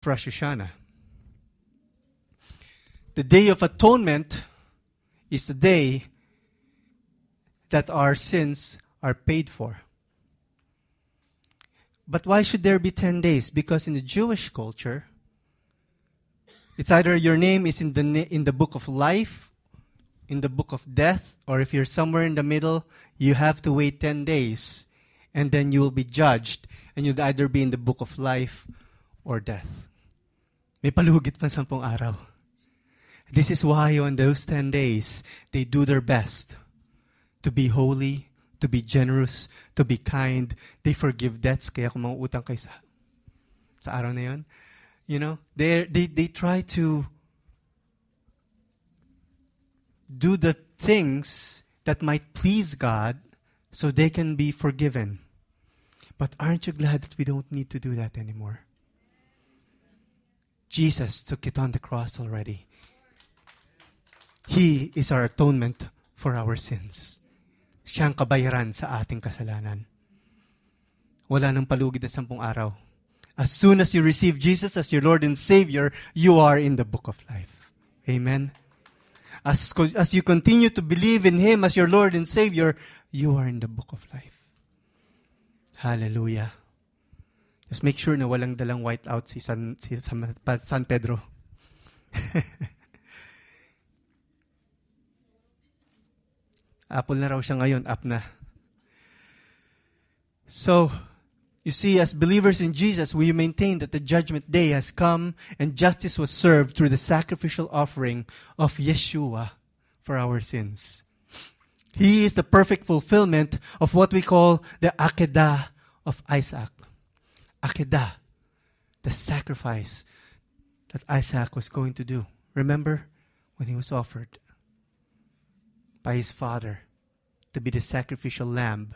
Rosh Hashanah. The Day of Atonement is the day that our sins are paid for. But why should there be 10 days? Because in the Jewish culture, it's either your name is in the book of life, in the book of death, or if you're somewhere in the middle, you have to wait 10 days, and then you will be judged, and you'll either be in the book of life or death. May palugit pa 10 araw. This is why on those 10 days, they do their best to be holy, to be generous, to be kind. They forgive debts. Kaya kung mga utang kayo sa araw na yun, you know, they try to do the things that might please God so they can be forgiven. But aren't you glad that we don't need to do that anymore? Jesus took it on the cross already. He is our atonement for our sins. Siyang kabayaran sa ating kasalanan. Wala nang palugid na 10 araw. As soon as you receive Jesus as your Lord and Savior, you are in the book of life. Amen? As you continue to believe in Him as your Lord and Savior, you are in the book of life. Hallelujah. Just make sure na walang dalang whiteout si San Pedro. Apple na raw siya ngayon, up na. So, you see, as believers in Jesus, we maintain that the judgment day has come and justice was served through the sacrificial offering of Yeshua for our sins. He is the perfect fulfillment of what we call the Akedah of Isaac. Akedah, the sacrifice that Isaac was going to do. Remember when he was offered by his father to be the sacrificial lamb.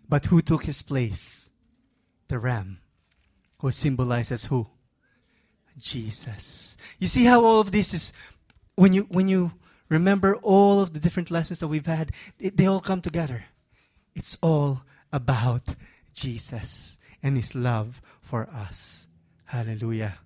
But who took his place? The ram, who symbolizes who? Jesus. You see how all of this is, when you remember all of the different lessons that we've had, they all come together. It's all about Jesus and His love for us. Hallelujah.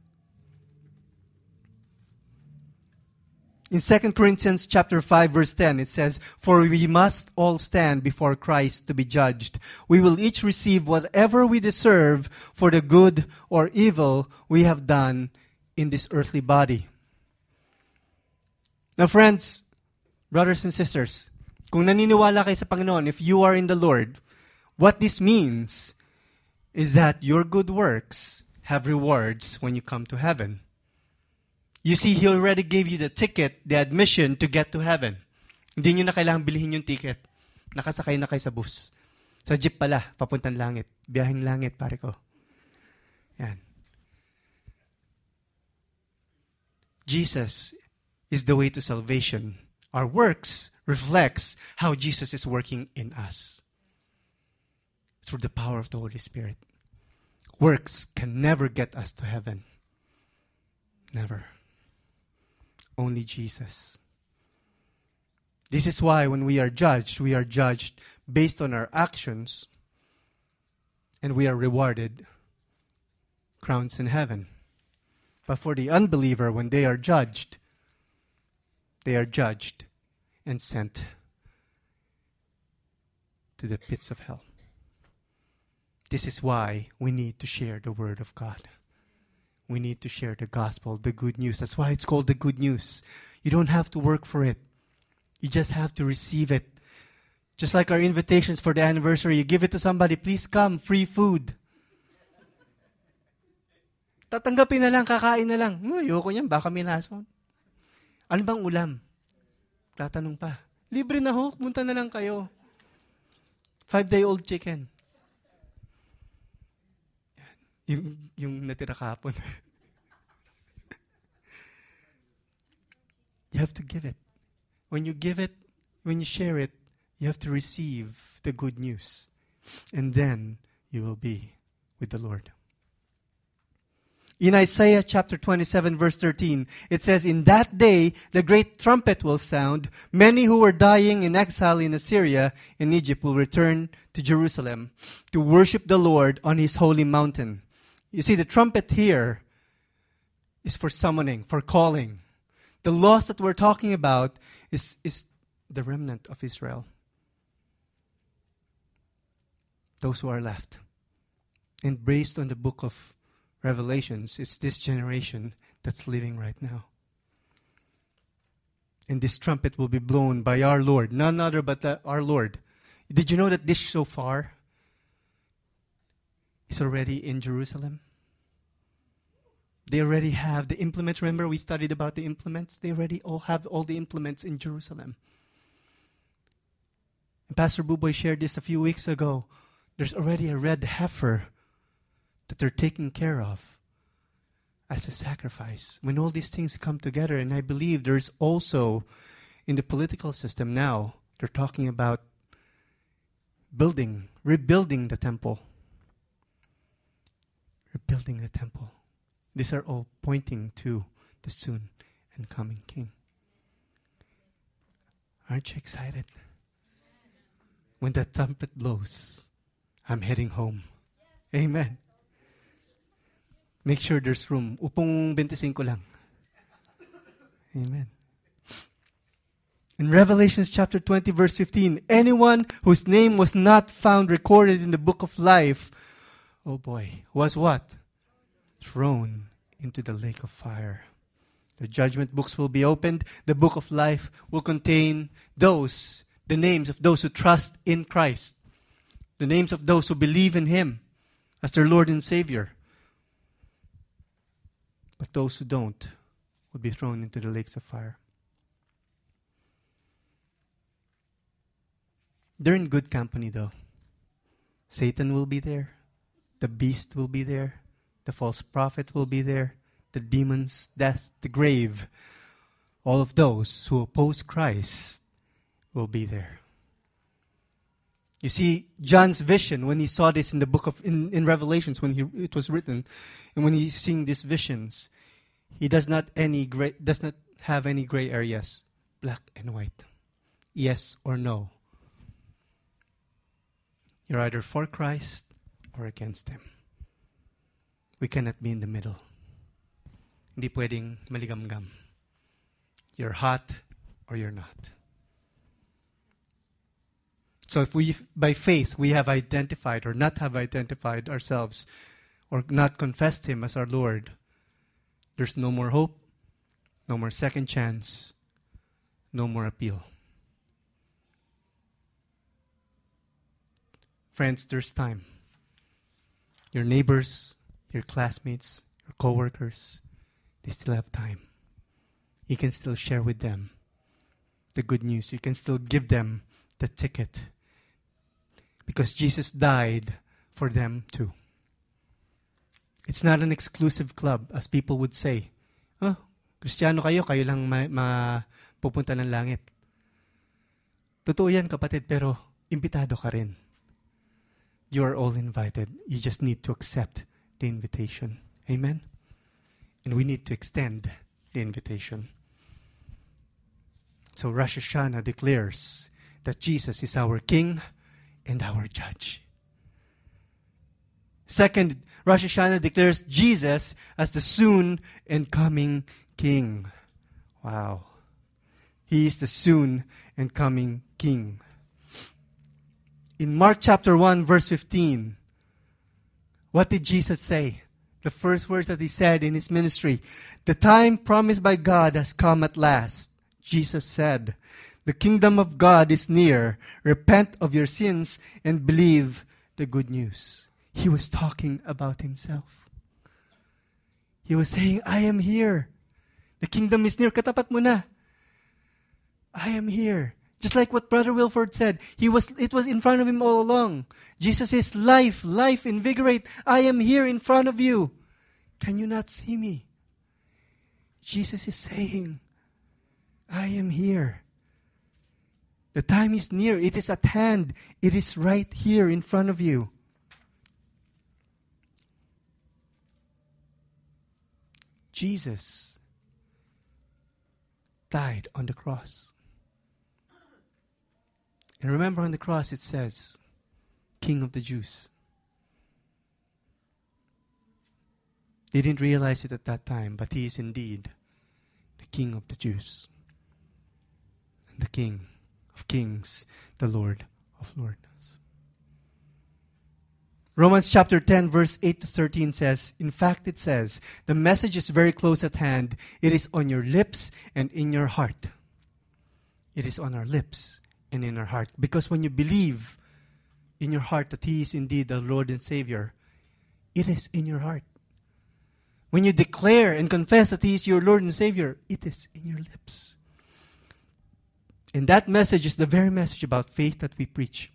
In 2 Corinthians chapter 5, verse 10, it says, "For we must all stand before Christ to be judged. We will each receive whatever we deserve for the good or evil we have done in this earthly body." Now friends, brothers and sisters, kung naniniwala kayo sa Panginoon, if you are in the Lord, what this means is that your good works have rewards when you come to heaven. You see, He already gave you the ticket, the admission to get to heaven. Hindi nyo na kailangang bilhin yung ticket. Nakasakay na kayo sa bus. Sa jeep pala, papuntang langit. Biyaheng langit, pare ko. Yan. Jesus is the way to salvation. Our works reflects how Jesus is working in us. Through the power of the Holy Spirit. Works can never get us to heaven. Never. Only Jesus. This is why when we are judged based on our actions, and we are rewarded crowns in heaven. But for the unbeliever, when they are judged and sent to the pits of hell. This is why we need to share the Word of God. We need to share the gospel, the good news. That's why it's called the good news. You don't have to work for it. You just have to receive it. Just like our invitations for the anniversary, you give it to somebody, please come, free food. Tatanggapin na lang, kakain na lang. Ayoko niyan, baka may lason. Ano bang ulam? Tatanong pa. Libre na ho, punta na lang kayo. 5-day-old chicken. Yung natira kahapon. You have to give it. When you give it, when you share it, you have to receive the good news. And then you will be with the Lord. In Isaiah chapter 27, verse 13, it says, "In that day the great trumpet will sound. Many who were dying in exile in Assyria and Egypt will return to Jerusalem to worship the Lord on His holy mountain." You see, the trumpet here is for summoning, for calling. The lost that we're talking about is the remnant of Israel. Those who are left. And based on the book of Revelations, it's this generation that's living right now. And this trumpet will be blown by our Lord, none other but our Lord. Did you know that this shofar is already in Jerusalem? They already have the implements. Remember we studied about the implements? They already all have all the implements in Jerusalem. And Pastor Buboy shared this a few weeks ago. There's already a red heifer that they're taking care of as a sacrifice. When all these things come together, and I believe there's also in the political system now, they're talking about rebuilding the temple. Rebuilding the temple. These are all pointing to the soon and coming King. Aren't you excited? When that trumpet blows, I'm heading home. Amen. Make sure there's room. Upong 25 lang. Amen. In Revelation chapter 20, verse 15, anyone whose name was not found recorded in the book of life, oh boy, was what? Thrown into the lake of fire. The judgment books will be opened. The book of life will contain the names of those who trust in Christ. The names of those who believe in Him as their Lord and Savior. But those who don't will be thrown into the lakes of fire. They're in good company though. Satan will be there. The beast will be there. The false prophet will be there. The demons, death, the grave. All of those who oppose Christ will be there. You see, John's vision, when he saw this in the book of, in Revelations, when it was written, and when he's seeing these visions, he does not have any gray areas, black and white, yes or no. You're either for Christ or against Him. We cannot be in the middle. Hindi pwedeng maligamgam. You're hot or you're not. So if we, by faith, we have identified or not have identified ourselves or not confessed Him as our Lord, there's no more hope, no more second chance, no more appeal. Friends, there's time. Your neighbors, your classmates, your co-workers, they still have time. You can still share with them the good news. You can still give them the ticket. Because Jesus died for them too. It's not an exclusive club, as people would say. Oh, Kristiyano kayo lang pupunta ng langit. Totoo yan, kapatid, pero imbitado ka rin. You are all invited. You just need to accept the invitation. Amen? And we need to extend the invitation. So Rosh Hashanah declares that Jesus is our King and our Judge. Second, Rosh Hashanah declares Jesus as the soon and coming King. Wow. He is the soon and coming King. In Mark chapter 1, verse 15, what did Jesus say? The first words that He said in His ministry. The time promised by God has come at last. Jesus said, the kingdom of God is near. Repent of your sins and believe the good news. He was talking about Himself. He was saying, I am here. The kingdom is near. Katapat mo na. I am here. Just like what Brother Wilford said, it was in front of him all along. Jesus is life, invigorate. I am here in front of you. Can you not see me? Jesus is saying, I am here. The time is near. It is at hand. It is right here in front of you. Jesus died on the cross. And remember on the cross it says, King of the Jews. They didn't realize it at that time, but he is indeed the King of the Jews, and the King of kings, the Lord of lords. Romans chapter 10, verse 8 to 13 says, in fact, it says, the message is very close at hand. It is on your lips and in your heart. It is on our lips and in our heart. Because when you believe in your heart that he is indeed the Lord and Savior, it is in your heart. When you declare and confess that he is your Lord and Savior, it is in your lips. And that message is the very message about faith that we preach.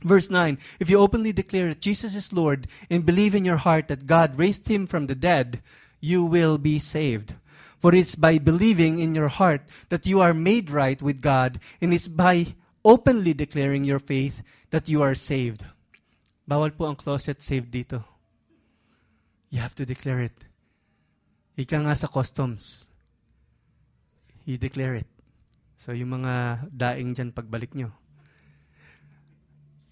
Verse 9, if you openly declare that Jesus is Lord and believe in your heart that God raised him from the dead, you will be saved. For it's by believing in your heart that you are made right with God, and it's by openly declaring your faith that you are saved. Bawal po ang closet saved dito. You have to declare it. Ika nga sa customs. You declare it. So yung mga daing dyan pagbalik nyo.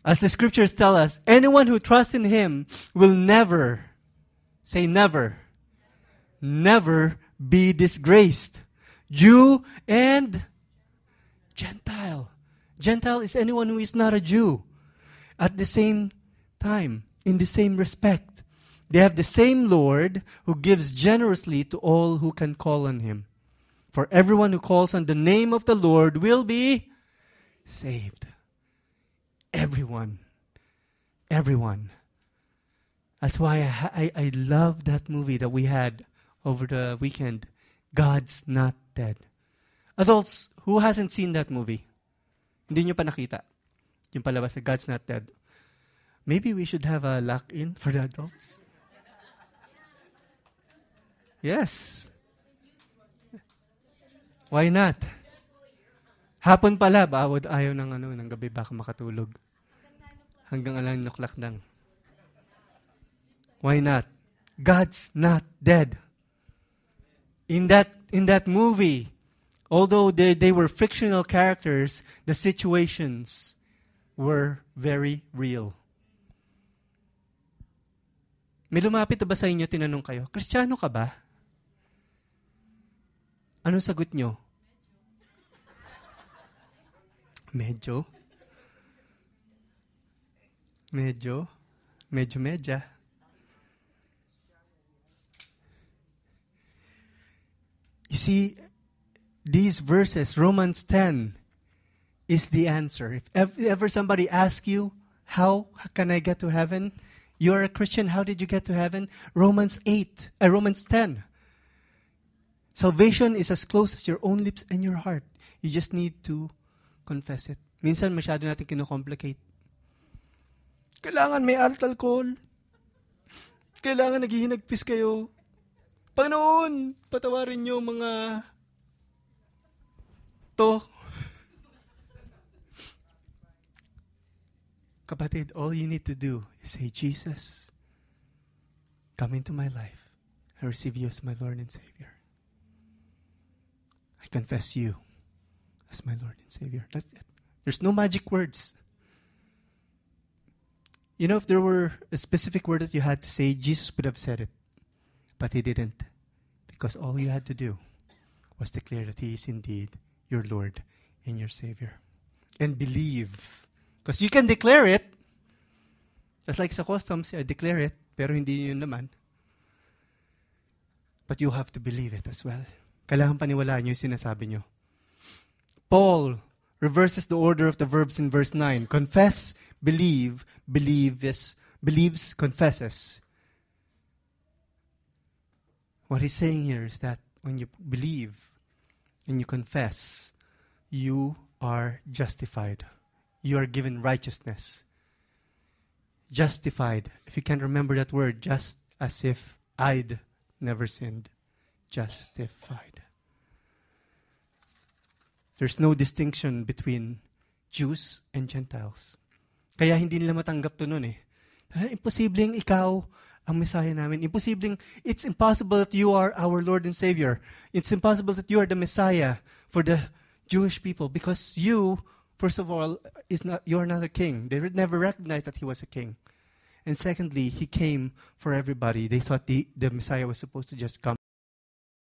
As the scriptures tell us, anyone who trusts in him will never, say never, never be disgraced. Jew and Gentile. Gentile is anyone who is not a Jew. At the same time, in the same respect, they have the same Lord who gives generously to all who can call on him. For everyone who calls on the name of the Lord will be saved. Everyone. Everyone. That's why I love that movie that we had over the weekend. God's Not Dead. Adults, who hasn't seen that movie? Hindi nyo pa nakita. Yung palabas na God's Not Dead. Maybe we should have a lock-in for the adults. Yes. Why not? Hapon pala, bawod ayaw ng gabi baka makatulog. Hanggang 9 o'clock lang. Why not? God's not dead. In that movie, although they were fictional characters, the situations were very real. May lumapit na ba sa inyo, tinanong kayo, Kristiyano ka ba? Anong sagot nyo? Medyo. Medya. You see, these verses, Romans 10, is the answer. If ever somebody asks you, how can I get to heaven? You're a Christian, how did you get to heaven? Romans 10. Salvation is as close as your own lips and your heart. You just need to confess it. Minsan masyado natin kino-complicate. Kailangan may alcohol. Kailangan naghihinagpis kayo. Panginoon, patawarin niyo mga to. Kapatid, all you need to do is say, Jesus, come into my life. I receive you as my Lord and Savior. I confess you as my Lord and Savior. That's it. There's no magic words. You know, if there were a specific word that you had to say, Jesus would have said it. But he didn't. Because all you had to do was declare that he is indeed your Lord and your Savior. And believe. Because you can declare it. Just like sa customs, I declare it, pero hindi yun naman. But you have to believe it as well. Kailangan paniwalaan nyo yung sinasabi nyo. Paul reverses the order of the verbs in verse 9. Confess, believe, believes, confesses. What he's saying here is that when you believe and you confess, you are justified. You are given righteousness. Justified. If you can't remember that word, just as if I'd never sinned. Justified. There's no distinction between Jews and Gentiles. Kaya hindi nila matanggap to nun eh. Imposibleng ikaw ang Messiah namin. It's impossible that you are our Lord and Savior. It's impossible that you are the Messiah for the Jewish people because you, first of all, you're not a king. They would never recognize that he was a king. And secondly, he came for everybody. They thought the Messiah was supposed to just come